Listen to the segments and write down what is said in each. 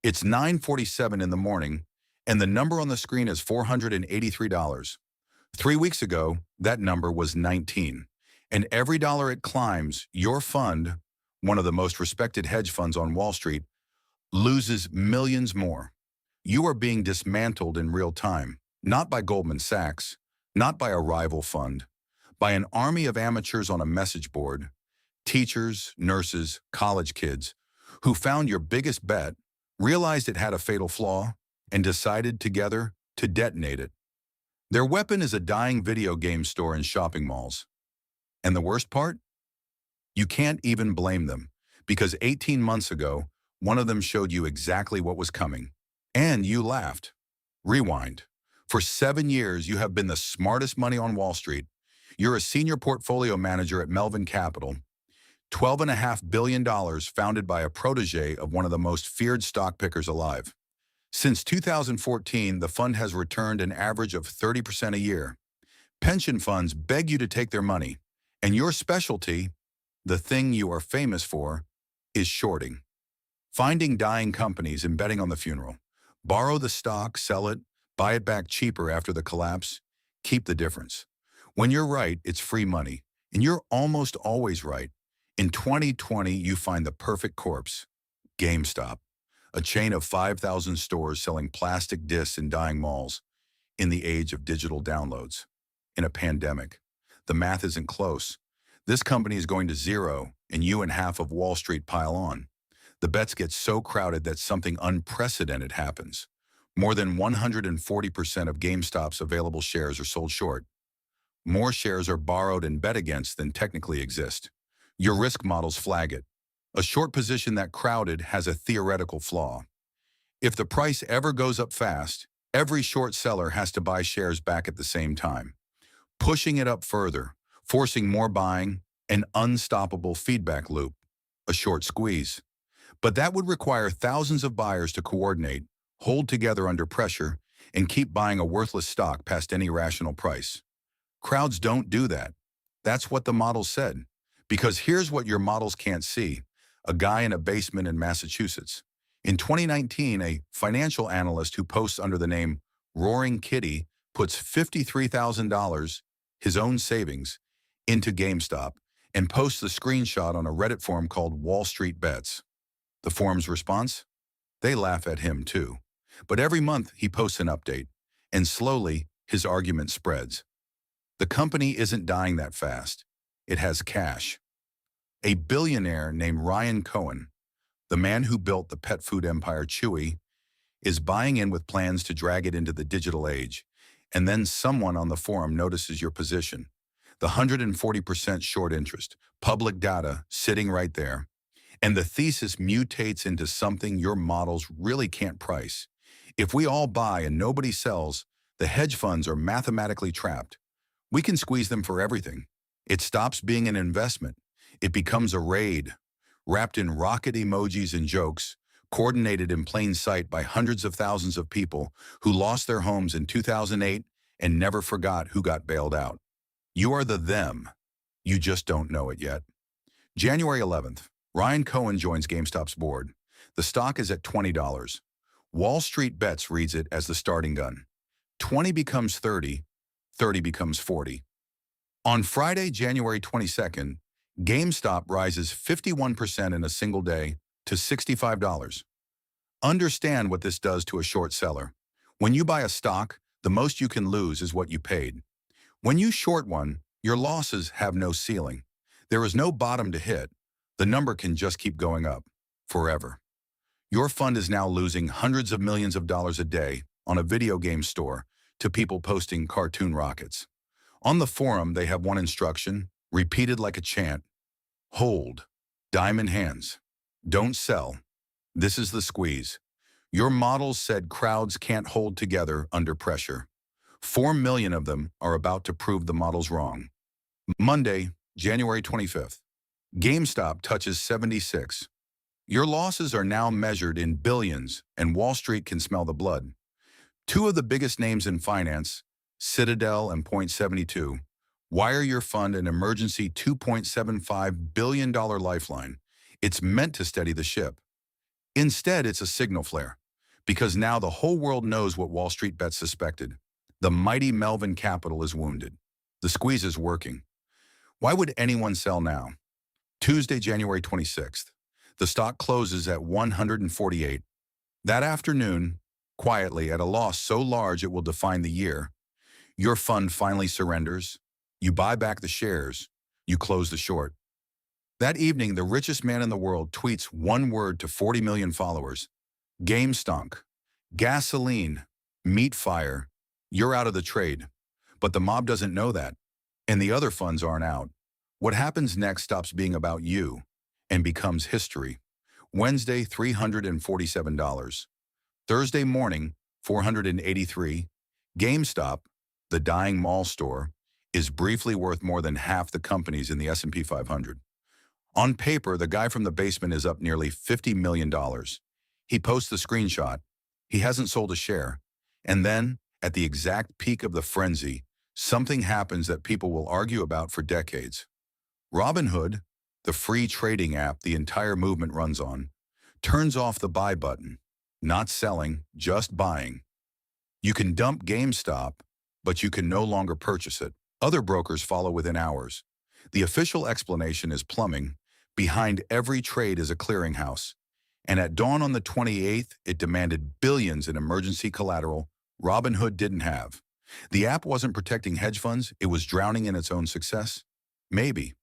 It's 9:47 in the morning, and the number on the screen is $483. 3 weeks ago, that number was 19. And every dollar it climbs, your fund, one of the most respected hedge funds on Wall Street, loses millions more. You are being dismantled in real time, not by Goldman Sachs, not by a rival fund, by an army of amateurs on a message board, teachers, nurses, college kids, who found your biggest bet, realized it had a fatal flaw, and decided together to detonate it. Their weapon is a dying video game store and shopping malls. And the worst part? You can't even blame them, because 18 months ago, one of them showed you exactly what was coming. And you laughed. Rewind. For 7 years, you have been the smartest money on Wall Street. You're a senior portfolio manager at Melvin Capital, $12.5 billion founded by a protege of one of the most feared stock pickers alive. Since 2014, the fund has returned an average of 30% a year. Pension funds beg you to take their money, and your specialty, the thing you are famous for, is shorting. Finding dying companies and betting on the funeral. Borrow the stock, sell it, buy it back cheaper after the collapse. Keep the difference. When you're right, it's free money, and you're almost always right. In 2020, you find the perfect corpse, GameStop, a chain of 5,000 stores selling plastic discs in dying malls in the age of digital downloads. In a pandemic, the math isn't close. This company is going to zero, and you and half of Wall Street pile on. The bets get so crowded that something unprecedented happens. More than 140% of GameStop's available shares are sold short. More shares are borrowed and bet against than technically exist. Your risk models flag it. A short position that crowded has a theoretical flaw. If the price ever goes up fast, every short seller has to buy shares back at the same time, pushing it up further, forcing more buying, an unstoppable feedback loop, a short squeeze. But that would require thousands of buyers to coordinate, hold together under pressure, and keep buying a worthless stock past any rational price. Crowds don't do that. That's what the model said. Because here's what your models can't see. A guy in a basement in Massachusetts. In 2019, a financial analyst who posts under the name Roaring Kitty puts $53,000, his own savings, into GameStop and posts the screenshot on a Reddit forum called wallstreetbets. The forum's response? They laugh at him too. But every month he posts an update, and slowly his argument spreads. The company isn't dying that fast. It has cash. A billionaire named Ryan Cohen, the man who built the pet food empire Chewy, is buying in with plans to drag it into the digital age. And then someone on the forum notices your position. The 140% short interest, public data sitting right there. And the thesis mutates into something your models really can't price. If we all buy and nobody sells, the hedge funds are mathematically trapped. We can squeeze them for everything. It stops being an investment. It becomes a raid, wrapped in rocket emojis and jokes, coordinated in plain sight by hundreds of thousands of people who lost their homes in 2008 and never forgot who got bailed out. You are the them. You just don't know it yet. January 11th, Ryan Cohen joins GameStop's board. The stock is at $20. Wall Street Bets reads it as the starting gun. 20 becomes 30, 30 becomes 40. On Friday, January 22nd, GameStop rises 51% in a single day to $65. Understand what this does to a short seller. When you buy a stock, the most you can lose is what you paid. When you short one, your losses have no ceiling. There is no bottom to hit. The number can just keep going up forever. Your fund is now losing hundreds of millions of dollars a day on a video game store to people posting cartoon rockets. On the forum, they have one instruction, repeated like a chant. Hold. Diamond hands. Don't sell. This is the squeeze. Your models said crowds can't hold together under pressure. 4 million of them are about to prove the models wrong. Monday, January 25th. GameStop touches 76. Your losses are now measured in billions, and Wall Street can smell the blood. Two of the biggest names in finance, Citadel and Point72, wire your fund an emergency $2.75 billion lifeline. It's meant to steady the ship. Instead, it's a signal flare, because now the whole world knows what Wall Street Bets suspected. The mighty Melvin Capital is wounded. The squeeze is working. Why would anyone sell now? Tuesday, January 26th. The stock closes at 148. That afternoon, quietly at a loss so large it will define the year, your fund finally surrenders. You buy back the shares. You close the short. That evening, the richest man in the world tweets one word to 40 million followers. GameStop. Gasoline. Meat fire. You're out of the trade. But the mob doesn't know that. And the other funds aren't out. What happens next stops being about you and becomes history. Wednesday, $347. Thursday morning, $483. GameStop, the dying mall store, is briefly worth more than half the companies in the S&P 500. On paper, the guy from the basement is up nearly $50 million. He posts the screenshot. He hasn't sold a share. And then, at the exact peak of the frenzy, something happens that people will argue about for decades. Robinhood, the free trading app the entire movement runs on, turns off the buy button. Not selling, just buying. You can dump GameStop, but you can no longer purchase it. Other brokers follow within hours. The official explanation is plumbing. Behind every trade is a clearinghouse. And at dawn on the 28th, it demanded billions in emergency collateral Robinhood didn't have. The app wasn't protecting hedge funds, it was drowning in its own success? Maybe.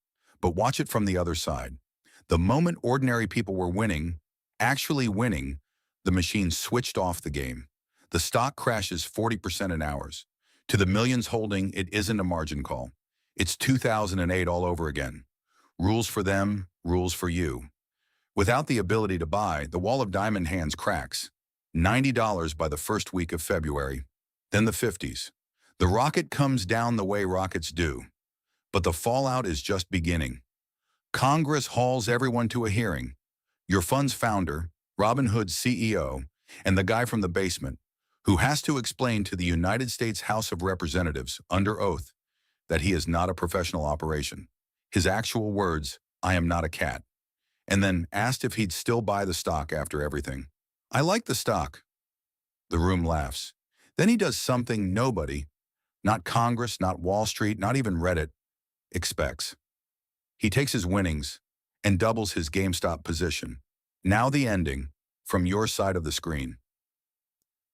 But watch it from the other side. The moment ordinary people were winning, actually winning, the machine switched off the game. The stock crashes 40% in hours. To the millions holding, it isn't a margin call. It's 2008 all over again. Rules for them, rules for you. Without the ability to buy, the wall of diamond hands cracks. $90 by the first week of February, then the 50s. The rocket comes down the way rockets do. But the fallout is just beginning. Congress hauls everyone to a hearing. Your fund's founder, Robinhood's CEO, and the guy from the basement, who has to explain to the United States House of Representatives under oath that he is not a professional operation. His actual words, "I am not a cat." And then asked if he'd still buy the stock after everything. "I like the stock." The room laughs. Then he does something nobody, not Congress, not Wall Street, not even Reddit, expects. He takes his winnings and doubles his GameStop position. Now the ending, from your side of the screen.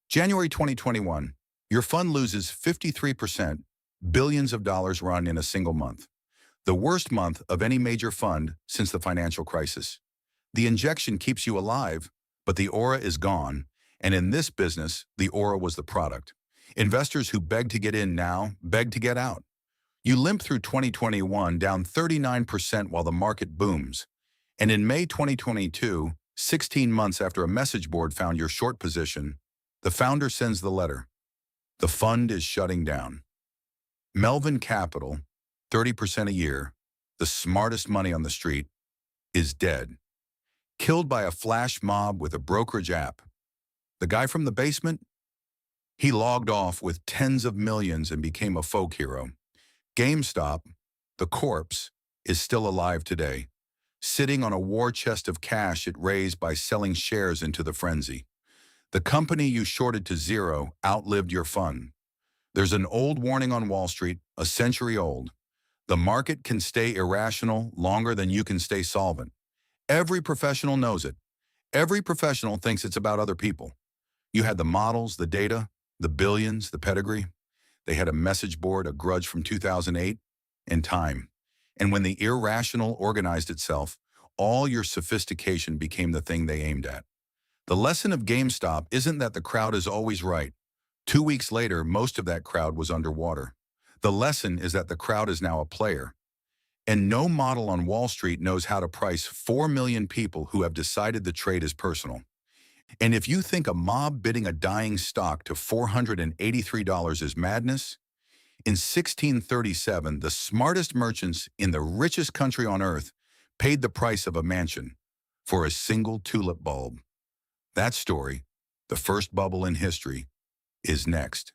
January 2021, your fund loses 53%, billions of dollars run in a single month. The worst month of any major fund since the financial crisis. The injection keeps you alive, but the aura is gone, and in this business, the aura was the product. Investors who beg to get in now, beg to get out. You limp through 2021 down 39% while the market booms. And in May 2022, 16 months after a message board found your short position, the founder sends the letter. The fund is shutting down. Melvin Capital, 30% a year, the smartest money on the street, is dead. Killed by a flash mob with a brokerage app. The guy from the basement? He logged off with tens of millions and became a folk hero. GameStop, the corpse, is still alive today, sitting on a war chest of cash it raised by selling shares into the frenzy. The company you shorted to zero outlived your fund. There's an old warning on Wall Street, a century old. The market can stay irrational longer than you can stay solvent. Every professional knows it. Every professional thinks it's about other people. You had the models, the data, the billions, the pedigree. They had a message board, a grudge from 2008, and time. And when the irrational organized itself, all your sophistication became the thing they aimed at. The lesson of GameStop isn't that the crowd is always right. 2 weeks later, most of that crowd was underwater. The lesson is that the crowd is now a player. And no model on Wall Street knows how to price 4 million people who have decided the trade is personal. And if you think a mob bidding a dying stock to $483 is madness, in 1637, the smartest merchants in the richest country on earth paid the price of a mansion for a single tulip bulb. That story, the first bubble in history, is next.